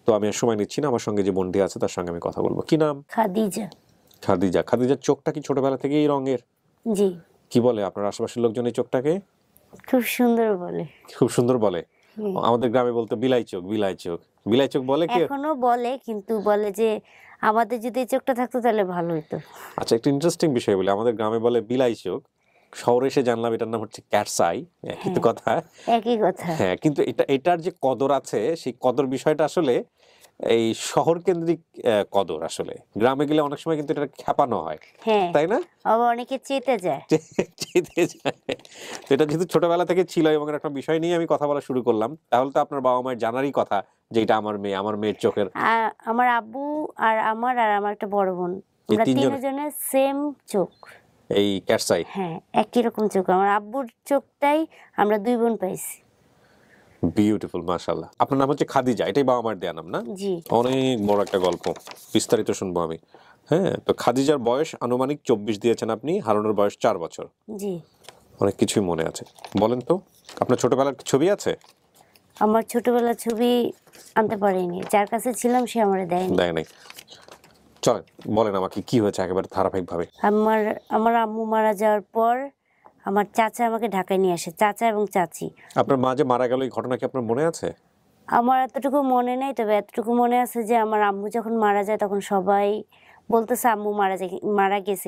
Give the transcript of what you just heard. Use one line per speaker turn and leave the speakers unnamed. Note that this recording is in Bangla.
তো আমি আর সময় নিচ্ছি না, আমার সঙ্গে যে বোনটি আছে তার সঙ্গে আমি কথা বলবো। কি নাম?
খাদিজা।
খাদিজা। খাদিজার চোখটা কি ছোটবেলা থেকেই এই রঙের?
জি,
কি বলে আপনার আশেপাশের লোকজন এই চোখটাকে?
খুব সুন্দর বলে।
খুব সুন্দর বলে।
হুম।
আমাদের গ্রামে বলতো বিলাই চোখ, বিলাই চোখ। বিলাই চোখ বলে কি?
এখনো বলে, কিন্তু বলে যে আমাদের যদি এই চোখটা থাকতো তাহলে ভালো হতো।
আচ্ছা, একটা ইন্টারেস্টিং বিষয় বলি, আমাদের গ্রামে বলে বিলাই চোখ, শহরে এসে জানলাম এটার নাম হচ্ছে ক্যাটস আই। একই তো
হ্যাঁ,
কথা।
একই কথা।
হ্যাঁ, কিন্তু এটার যে কদর আছে, সেই কদর বিষয়টা আসলে এই শহর কেন্দ্রিক কদর আসলে। গ্রামে গেলে অনেক সময় কিন্তু এটা খ্যাপানো হয়,
হ্যাঁ,
তাই না?
আবার অনেকে চেতে যায়।
চেতে যায়। তো এটা যেহেতু ছোটবেলা থেকে ছিল এবং এর একটা বিষয় নিয়ে আমি কথা বলা শুরু করলাম, তাহলে তো আপনার বাবা মায়ের জানারই কথা যে এটা আমার মেয়ে, আমার মেয়ের চোখের।
আমার আব্বু আর আমার একটা বড় বোন,
এই
আমরা
তিনজন
তিনজনের সেম চোখ।
এই ক্যাটস আই।
হ্যাঁ, একই রকম চোখ। আমার আব্বুর চোখটাই আমরা 2 বোন পাইছি।
বিউটিফুল, মাশাআল্লাহ। আপনার নাম হচ্ছে খাদিজা, এটাই বাবা মার দেয়া নাম না?
জি।
অনেক বড় একটা গল্প, বিস্তারিত শুনবো আমি। হ্যাঁ, তো খাদিজার বয়স আনুমানিক 24 দিয়েছেন আপনি, হারুনের বয়স 4 বছর।
জি।
অনেক কিছুই মনে আছে। বলেন তো, আপনার ছোটবেলার ছবি আছে?
আমার ছোটবেলার ছবি আনতে পারিনি, যার কাছে ছিলাম সে আমারে দেয়নি।
দেয় নাই। চলেন বলেন আমাকে কি হয়েছে একেবারে ধারাবাহিকভাবে।
আমার আমার আম্মু মারা যাওয়ার পর আমার চাচা আমাকে ঢাকায় নিয়ে আসে, চাচা এবং চাচি।
আপনার মা যে মারা গেল এই ঘটনা কি আপনার মনে আছে?
আমার এতটুকু মনে নেই, তবে এতটুকু মনে আছে যে আমার আম্মু যখন মারা যায় তখন সবাই বলতেছে আম্মু মারা গেছে।